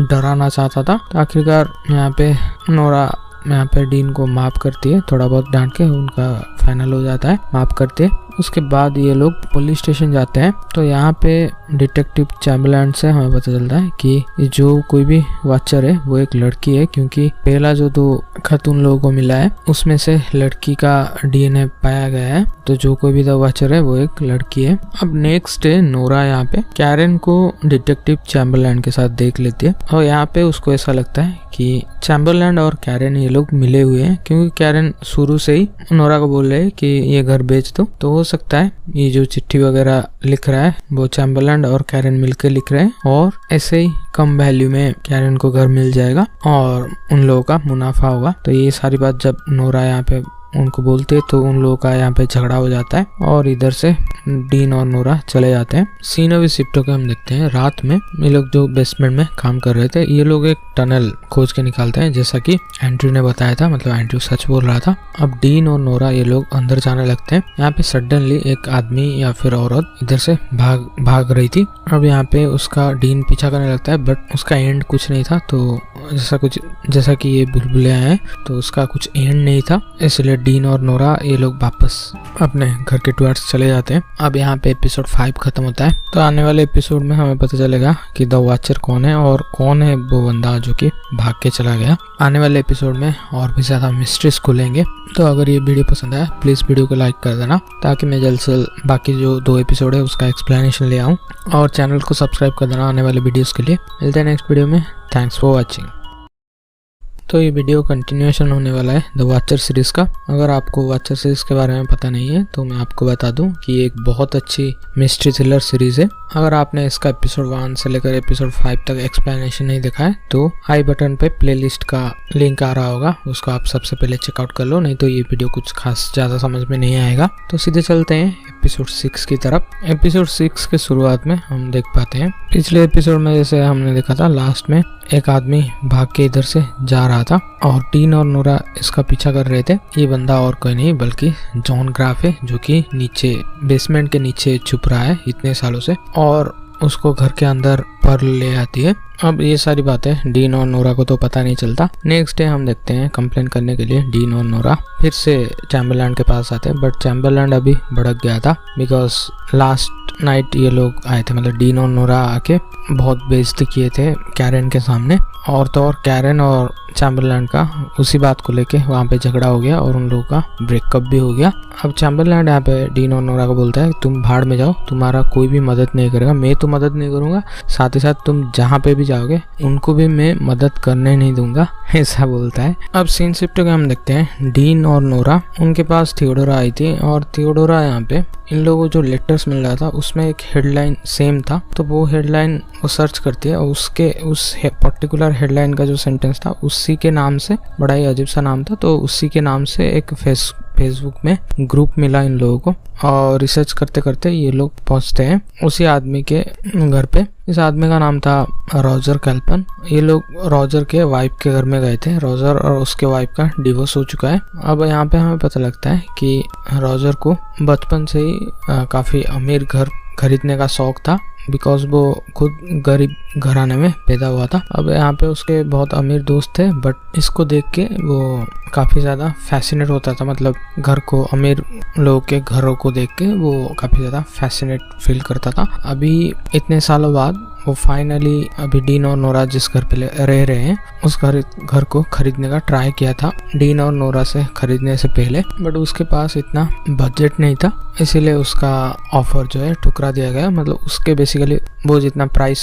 डराना चाहता था। तो आखिरकार यहाँ पे नोरा यहाँ पे डीन को माफ करती है, थोड़ा बहुत डांट के उनका फाइनल हो जाता है, माफ करते हैं। उसके बाद ये लोग पुलिस स्टेशन जाते हैं। तो यहाँ पे डिटेक्टिव चैम्बरलैंड से हमें पता चलता है कि जो कोई भी वॉचर है वो एक लड़की है, क्योंकि पहला जो 2 खत उन लोगों को मिला है उसमें से लड़की का डीएनए पाया गया है। तो जो कोई भी वॉचर है वो एक लड़की है। अब नेक्स्ट डे नोरा यहाँ पे कैरन को डिटेक्टिव चैम्बरलैंड के साथ देख लेती है, और यहाँ पे उसको ऐसा लगता है कि चैम्बरलैंड और कैरन ये लोग मिले हुए हैं, क्योंकि कैरन शुरू से ही नोरा को बोल रहे हैं कि ये घर बेच दो। तो हो सकता है ये जो चिट्ठी वगैरह लिख रहा है वो चैम्बरलैंड और कैरन मिलकर लिख रहे हैं, और ऐसे ही कम वैल्यू में कैरन को घर मिल जाएगा और उन लोगों का मुनाफा होगा। तो ये सारी बात जब नोरा यहाँ पे उनको बोलते हैं तो उन लोगों का यहाँ पे झगड़ा हो जाता है, और इधर से डीन और नोरा चले जाते हैं। सीन अभी शिफ्टों के हम देखते हैं। रात में ये लोग जो बेसमेंट में काम कर रहे थे ये लोग एक टनल खोज के निकालते हैं, जैसा कि एंड्रयू ने बताया था, मतलब एंड्रयू सच बोल रहा था। अब डीन और नोरा ये लोग अंदर जाने लगते हैं। यहाँ पे सडनली एक आदमी या फिर औरत इधर से भाग रही थी। अब यहाँ पे उसका डीन पीछा करने लगता है, बट उसका एंड कुछ नहीं था। तो जैसा कि ये बुलबुलिया है तो उसका कुछ एंड नहीं था, इसलिए डीन और नोरा ये लोग वापस अपने घर के टुवर्ड्स चले जाते हैं। अब यहाँ पे एपिसोड 5 खत्म होता है। तो आने वाले एपिसोड में हमें पता चलेगा कि द वॉचर कौन है और कौन है वो बंदा जो कि भाग के चला गया। आने वाले एपिसोड में और भी ज्यादा मिस्ट्रीज खुलेंगे। तो अगर ये वीडियो पसंद आया प्लीज वीडियो को लाइक कर देना, ताकि मैं जल्द से जल्द बाकी जो 2 एपिसोड है उसका एक्सप्लेनेशन ले आऊँ, और चैनल को सब्सक्राइब कर देना आने वाले वीडियोस के लिए। मिलते हैं नेक्स्ट वीडियो में। Thanks for watching. तो ये वीडियो कंटिन्यूएशन होने वाला है द वॉचर सीरीज का। अगर आपको वॉचर सीरीज के बारे में पता नहीं है तो मैं आपको बता दूं कि ये एक बहुत अच्छी मिस्ट्री थ्रिलर सीरीज है। अगर आपने इसका एपिसोड 1 से लेकर एपिसोड 5 तक एक्सप्लेनेशन नहीं देखा है तो आई बटन पे प्लेलिस्ट का लिंक आ रहा होगा, उसको आप सबसे पहले चेकआउट कर लो, नहीं तो ये वीडियो कुछ खास ज्यादा समझ में नहीं आएगा। तो सीधे चलते हैं एपिसोड 6 की तरफ। एपिसोड 6 के शुरुआत में हम देख पाते हैं पिछले एपिसोड में जैसे हमने देखा था, लास्ट में एक आदमी भाग के इधर से जा रहा था और डीन और नोरा इसका पीछा कर रहे थे। ये बंदा और कोई नहीं बल्कि जॉन ग्राफ है, जो कि नीचे बेसमेंट के नीचे छुप रहा है इतने सालों से, और उसको घर के अंदर पर ले आती है। अब ये सारी बातें डीन और नोरा को तो पता नहीं चलता। नेक्स्ट डे हम देखते हैं कंप्लेन करने के लिए डीन और नोरा फिर से चैम्बरलैंड के पास आते हैं, बट चैम्बरलैंड अभी भड़क गया था बिकॉज लास्ट नाइट ये लोग आए थे, मतलब डीन और नोरा आके बहुत बेइज्जती किए थे कैरन के सामने, और तो और कैरन और चैम्बरलैंड का उसी बात को लेके वहाँ पे झगड़ा हो गया और उन लोगों का ब्रेकअप भी हो गया। अब चैम्बरलैंड यहाँ पे डीन और नोरा को बोलता है तुम भाड़ में जाओ, तुम्हारा कोई भी मदद नहीं करेगा, मैं तो मदद नहीं करूंगा, साथ ही साथ तुम जहाँ पे भी जाओगे उनको भी मैं मदद करने नहीं दूंगा, ऐसा बोलता है। अब सीन शिफ्ट के हम देखते हैं डीन और नोरा, उनके पास थियोडोरा आई थी और थियोडोरा यहाँ पे इन लोगों को जो लेटर्स मिल रहा था उसमें एक हेडलाइन सेम था, तो वो हेडलाइन वो सर्च करती है और उसके उस पर्टिकुलर हेडलाइन का जो सेंटेंस था उसी के नाम से, बड़ा ही अजीब सा नाम था, तो उसी के नाम से एक फेसबुक में ग्रुप मिला इन लोगों को, और रिसर्च करते करते ये लोग पहुंचते हैं उसी आदमी के घर पे। इस आदमी का नाम था रॉजर कैल्पन। ये लोग रॉजर के वाइफ के घर में गए थे। रॉजर और उसके वाइफ का डिवोर्स हो चुका है। अब यहाँ पे हमें पता लगता है कि रॉजर को बचपन से ही काफी अमीर घर खरीदने का शौक था, बिकॉज वो खुद गरीब घराने में पैदा हुआ था। अब यहाँ पे उसके बहुत अमीर दोस्त थे, बट इसको देख के वो काफ़ी ज़्यादा फैसिनेट होता था, मतलब घर को, अमीर लोगों के घरों को देख के वो काफ़ी ज़्यादा फैसिनेट फील करता था। अभी इतने सालों बाद वो फाइनली अभी डीन और नोरा जिस घर पे रह रहे हैं उस घर को खरीदने का ट्राई किया था डीन और नोरा से खरीदने से पहले, बट उसके पास इतना बजट नहीं था, इसीलिए उसका ऑफर जो है ठुकरा दिया गया। मतलब उसके बेसिकली वो जितना प्राइस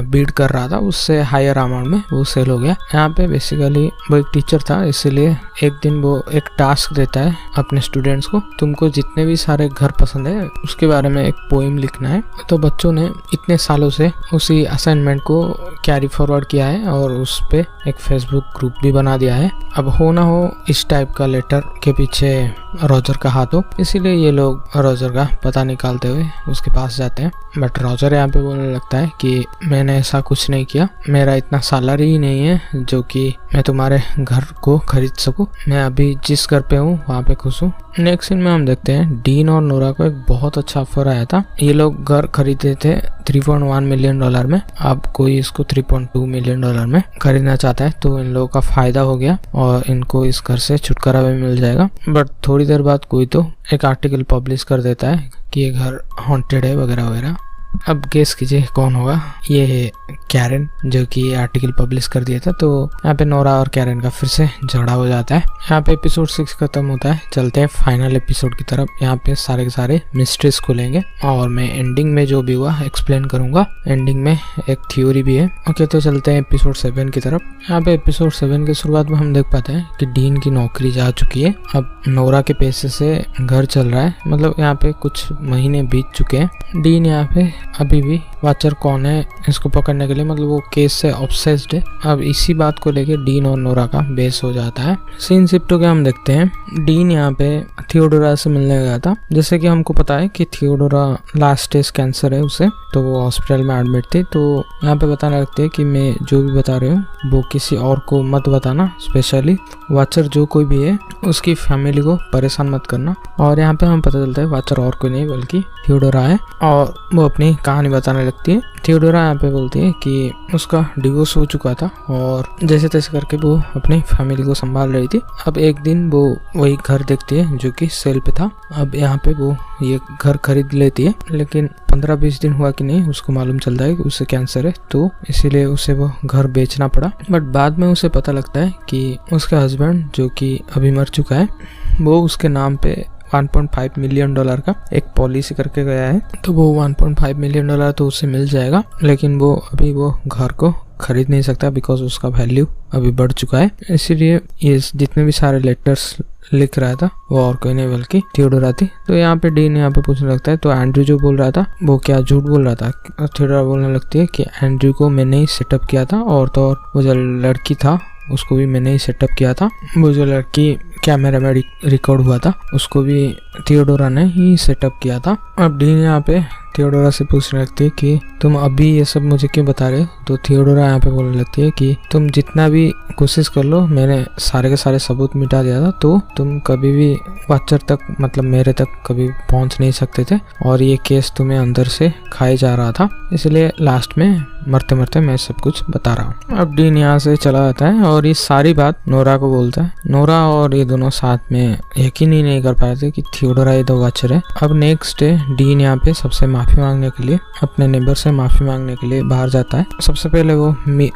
बीड कर रहा था उससे हायर अमाउंट में वो सेल हो गया। यहाँ पे बेसिकली वो एक टीचर था, इसीलिए एक दिन वो एक टास्क देता है अपने स्टूडेंट्स को, तुमको जितने भी सारे घर पसंद है उसके बारे में एक पोएम लिखना है। तो बच्चों ने इतने सालों से उसी असाइनमेंट को कैरी फॉरवर्ड किया है और उस पे एक फेसबुक ग्रुप भी बना दिया है। अब हो ना हो इस टाइप का लेटर के पीछे रॉजर का हाथ हो, इसीलिए ये लोग रॉजर का पता निकालते हुए उसके पास जाते हैं। बट रॉजर यहाँ पे बोलने लगता है कि मैंने ऐसा कुछ नहीं किया, मेरा इतना सैलरी ही नहीं है जो कि मैं तुम्हारे घर को खरीद सकूं, मैं अभी जिस घर पे हूँ वहाँ पे खुश हूँ। नेक्स्ट सीन में हम देखते हैं डीन और नोरा को एक बहुत अच्छा ऑफर आया था। ये लोग घर खरीदे थे $3.1 मिलियन में, अब कोई इसको $3.2 मिलियन में खरीदना चाहता है, तो इन लोगों का फायदा हो गया और इनको इस घर से छुटकारा भी मिल जाएगा। बट थोड़ी देर बाद कोई तो एक आर्टिकल पब्लिश कर देता है कि ये घर हॉन्टेड है वगैरह वगैरह। अब गेस कीजिए कौन होगा। ये है कैरन जो कि आर्टिकल पब्लिश कर दिया था। तो यहाँ पे नोरा और कैरन का फिर से झगड़ा हो जाता है। यहाँ पे एपिसोड 6 खत्म होता है। चलते हैं फाइनल एपिसोड की तरफ। यहाँ पे सारे के सारे मिस्ट्रीज खुलेंगे और मैं एंडिंग में जो भी हुआ एक्सप्लेन करूंगा। एंडिंग में एक थ्योरी भी है। ओके, तो चलते हैं एपिसोड 7 की तरफ। यहाँ पे एपिसोड 7 की शुरुआत में हम देख पाते हैं कि डीन की नौकरी जा चुकी है। अब नोरा के पैसे से घर चल रहा है। मतलब यहाँ पे कुछ महीने बीत चुके हैं। डीन यहाँ पे अभी भी वाचर कौन है इसको पकड़ने के लिए, मतलब वो केस से ऑब्सेस्ड है। अब इसी बात को लेके डीन और नोरा का बेस हो जाता है। सीन शिफ्ट होकर हम देखते हैं डीन यहाँ पे थियोडोरा से मिलने गया था। जैसे कि हमको पता है कि थियोडोरा लास्ट स्टेज कैंसर है उसे, तो वो हॉस्पिटल में एडमिट थी। तो यहाँ पे बताने लगते हैं कि मैं जो भी बता रही हूँ वो किसी और को मत बताना, स्पेशली वाचर जो कोई भी है उसकी फैमिली को परेशान मत करना। और यहाँ पे हमें पता चलता है वाचर और कोई नहीं बल्कि थियोडोरा है और वो अपनी कहानी बताने लगती है। थियोडोरा यहाँ पे बोलती है कि उसका डिवोर्स हो चुका था और जैसे तैसे करके वो अपनी फैमिली को संभाल रही थी। अब एक दिन वो वही घर देखती है जो कि सेल पे था। अब यहाँ पे वो ये घर खरीद लेती है, लेकिन 15-20 दिन हुआ कि नहीं उसको मालूम चलता है कि उसे कैंसर है, तो इसीलिए उसे वो घर बेचना पड़ा। बट बाद में उसे पता लगता है कि उसका हस्बैंड जो कि अभी मर चुका है वो उसके नाम पे $1.5 मिलियन का एक पॉलिसी करके गया है। तो वो $1.5 मिलियन तो उसे मिल जाएगा, लेकिन वो अभी वो घर को खरीद नहीं सकता बिकॉज उसका वैल्यू अभी बढ़ चुका है। इसीलिए ये जितने भी सारे लेटर्स लिख रहा था वो और कोई नहीं बल्कि थियोडोरा थी। तो यहाँ पे डीन यहाँ पे पूछने लगता है तो एंड्रू जो बोल रहा था वो क्या झूठ बोल रहा था। थियोडोरा बोलने लगती है कि एंड्रू को मैंने ही सेटअप किया था और तो और वो जो लड़की था उसको भी मैंने ही सेटअप किया था। वो जो लड़की कैमरा में रिकॉर्ड हुआ था उसको भी थियोडोरा ने ही सेटअप किया था। अब डीन यहाँ पे थियोडोरा से पूछने लगती है कि तुम अभी ये सब मुझे क्यों बता रहे हो। तो थियोडोरा यहाँ पे बोलने लगती है कि तुम जितना भी कोशिश कर लो मैंने सारे के सारे सबूत मिटा दिया था, तो तुम कभी भी वाचर तक मतलब मेरे तक कभी पहुंच नहीं सकते थे और ये केस तुम्हें अंदर से खाए जा रहा था, इसलिए लास्ट में मरते मरते मैं सब कुछ बता रहा हूँ। अब डीन यहाँ से चला जाता है और ये सारी बात नोरा को बोलता है। नोरा और ये दोनों साथ में यकीन ही नहीं कर पाए थे कि थियोडोरा ये दो वाचर है। अब नेक्स्ट डे डीन यहाँ पे सबसे माफी मांगने के लिए अपने नेबर से माफी मांगने के लिए बाहर जाता है। सबसे पहले वो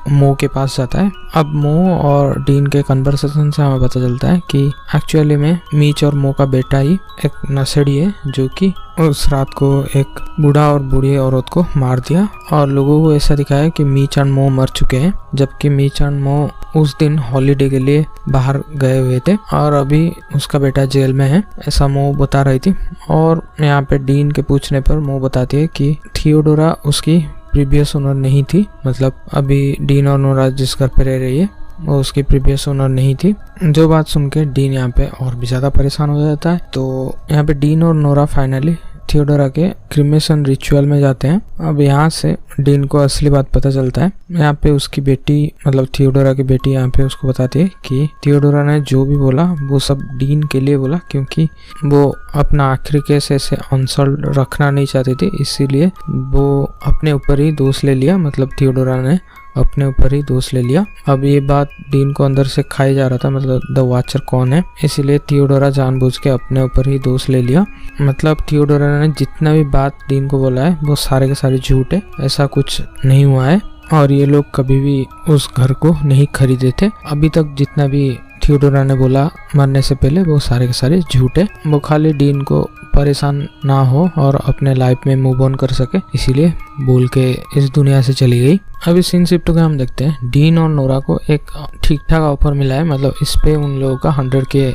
मो के पास जाता है। अब मो और डीन के कन्वर्सेशन से हमें पता चलता है कि एक्चुअली में मीच और मो का बेटा ही एक नशेड़ी है जो कि उस रात को एक बूढ़ा और बूढ़ी औरत को मार दिया और लोगों को ऐसा दिखाया कि मीच एंड मो मर चुके हैं, जबकि मीच एंड मो उस दिन हॉलीडे के लिए बाहर गए हुए थे और अभी उसका बेटा जेल में है, ऐसा मो बता रही थी। और यहाँ पे डीन के पूछने पर मो बताती है कि थियोडोरा उसकी प्रीवियस ओनर नहीं थी, मतलब अभी डीन और नोरा जिस घर पे रह रही है वो उसकी प्रीवियस ओनर नहीं थी। जो बात सुन के डीन यहाँ पे और भी ज्यादा परेशान हो जाता है। तो यहाँ पे डीन और नोरा फाइनली थियोडोरा के क्रिमेशन रिचुअल में जाते हैं। अब यहाँ से डीन को असली बात पता चलता है। यहाँ पे उसकी बेटी मतलब थियोडोरा की बेटी यहाँ पे उसको बताती है कि थियोडोरा ने जो भी बोला वो सब डीन के लिए बोला, क्योंकि वो अपना आखिरी केस ऐसे अनसॉल्व रखना नहीं चाहती थी, इसीलिए वो अपने ऊपर ही दोष ले लिया, मतलब थियोडोरा ने अपने ऊपर ही दोष ले लिया। अब ये बात डीन को अंदर से खाई जा रहा था, मतलब द वाचर कौन है, इसीलिए थियोडोरा जानबूझ के अपने ऊपर ही दोष ले लिया। मतलब थियोडोरा ने जितना भी बात डीन को बोला है वो सारे के सारे झूठ है, ऐसा कुछ नहीं हुआ है और ये लोग कभी भी उस घर को नहीं खरीदे थे। अभी तक जितना भी थियोडोरा ने बोला मरने से पहले वो सारे के सारे झूठ है। वो खाली डीन को परेशान ना हो और अपने लाइफ में मूव ऑन कर सके, इसीलिए बोल के इस दुनिया से चली गई। अभी सीन शिफ्ट होकर हम देखते हैं डीन और नोरा को एक ठीक ठाक ऑफर मिला है, मतलब इस पे उन लोगों का 100 के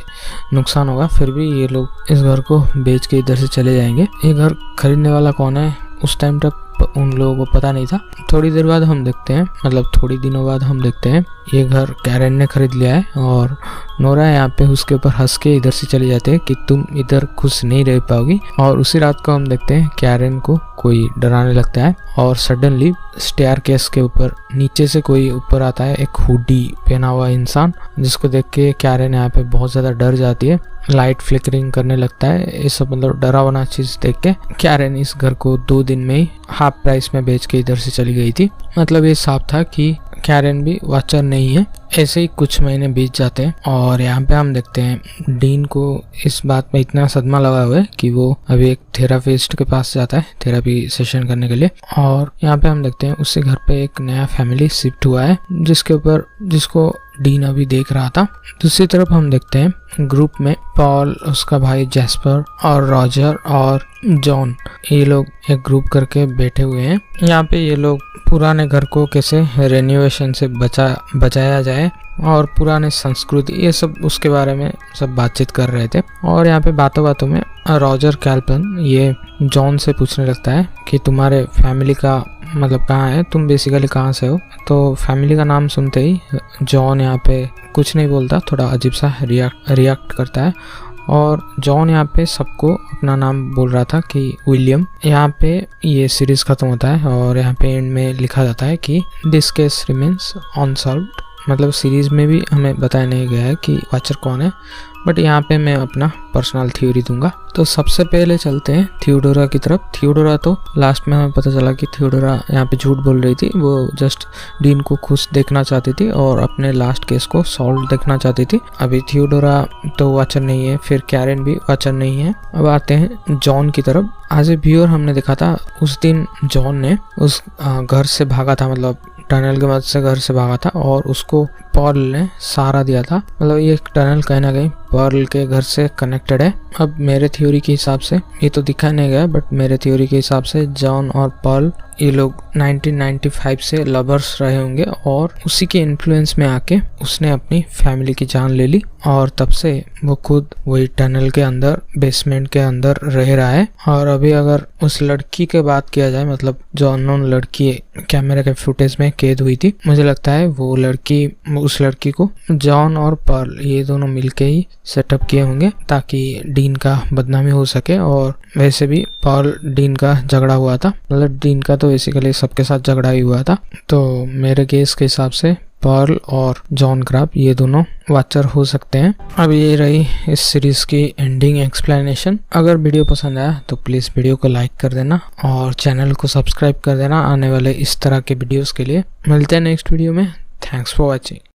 नुकसान होगा, फिर भी ये लोग इस घर को बेच के इधर से चले जाएंगे। ये घर खरीदने वाला कौन है उस टाइम तक उन लोगों को पता नहीं था। थोड़ी देर बाद हम देखते हैं, मतलब थोड़ी दिनों बाद हम देखते हैं ये घर कैरेन ने खरीद लिया है और नोरा यहाँ पे उसके ऊपर हंस के इधर से चले जाते हैं कि तुम इधर खुश नहीं रह पाओगी। और उसी रात को हम देखते हैं कैरेन को कोई डराने लगता है और सडनली स्टेयरकेस के ऊपर नीचे से कोई ऊपर आता है, एक हुडी पहना हुआ इंसान, जिसको देख के कैरेन यहाँ पे बहुत ज़्यादा डर जाती है। लाइट फ्लिकरिंग करने लगता है, ये सब मतलब डरावना चीज़ देख के कैरेन इस घर को 2 दिन में ही हाफ प्राइस में बेच के इधर से चली गई थी। मतलब ये साफ था कि कैरेन भी वाचर नहीं है। ऐसे ही कुछ महीने बीत जाते हैं और यहाँ पे हम देखते हैं डीन को इस बात में इतना सदमा लगा हुआ है कि वो अभी एक थेरापिस्ट के पास जाता है थेरापी सेशन करने के लिए। और यहाँ पे हम देखते हैं उसके घर पे एक नया फैमिली शिफ्ट हुआ है जिसको डीन अभी देख रहा था। दूसरी तरफ हम देखते हैं ग्रुप में पॉल, उसका भाई जैस्पर और रॉजर और जॉन, ये लोग एक ग्रुप करके बैठे हुए हैं। यहाँ पे ये लोग पुराने घर को कैसे रेनोवेशन से बचाया जाए और पुराने संस्कृति, ये सब उसके बारे में सब बातचीत कर रहे थे। और यहाँ पे बातों बातों में रॉजर कैल्पन ये जॉन से पूछने लगता है कि तुम्हारे फैमिली का मतलब कहाँ है, तुम बेसिकली कहाँ से हो। तो फैमिली का नाम सुनते ही जॉन यहाँ पे कुछ नहीं बोलता, थोड़ा अजीब सा रिएक्ट करता है। और जॉन यहाँ पे सबको अपना नाम बोल रहा था कि विलियम। यहाँ पे ये सीरीज खत्म होता है और यहाँ पे एंड में लिखा जाता है कि दिस केस रिमेन्स अनसॉल्व्ड। मतलब सीरीज में भी हमें बताया नहीं गया है कि वाचर कौन है, बट यहाँ पे मैं अपना पर्सनल थ्योरी दूंगा। तो सबसे पहले चलते हैं थियोडोरा की तरफ। थियोडोरा तो लास्ट में हमें पता चला कि थियोडोरा यहाँ पे झूठ बोल रही थी, वो जस्ट डीन को खुश देखना चाहती थी और अपने लास्ट केस को सॉल्व देखना चाहती थी। अभी थियोडोरा तो वाचर नहीं है, फिर कैरेन भी वाचर नहीं है। अब आते हैं जॉन की तरफ। आज ए व्यूअर हमने देखा था उस दिन जॉन ने उस घर से भागा था, मतलब टनल के मदद से घर से भागा था और उसको पॉल ने सहारा दिया था। मतलब ये टनल कहीं ना कहीं पर्ल के घर से कनेक्टेड है। अब मेरे थ्योरी के हिसाब से, ये तो दिखा नहीं गया, बट मेरे थ्योरी के हिसाब से जॉन और पर्ल ये लोग 1995 से लवर्स रहे होंगे और उसी के इन्फ्लुएंस में आके उसने अपनी फैमिली की जान ले ली और तब से वो खुद वही टनल के अंदर, बेसमेंट के अंदर रह रहा है। और अभी अगर उस लड़की के बात किया जाए, मतलब जो अननोन लड़की कैमरे के फुटेज में कैद हुई थी, मुझे लगता है वो लड़की, उस लड़की को जॉन और पर्ल ये दोनों मिलके ही सेटअप किए होंगे ताकि डीन का बदनामी हो सके। और वैसे भी पर्ल डीन का झगड़ा हुआ था, मतलब डीन का तो बेसिकली सबके साथ झगड़ा ही हुआ था। तो मेरे केस के हिसाब से पर्ल और जॉन क्राफ्ट ये दोनों वाचर हो सकते हैं। अब ये रही इस सीरीज की एंडिंग एक्सप्लेनेशन। अगर वीडियो पसंद आया तो प्लीज वीडियो को लाइक कर देना और चैनल को सब्सक्राइब कर देना आने वाले इस तरह के वीडियोस के लिए। मिलते हैं नेक्स्ट वीडियो में। Thanks for watching.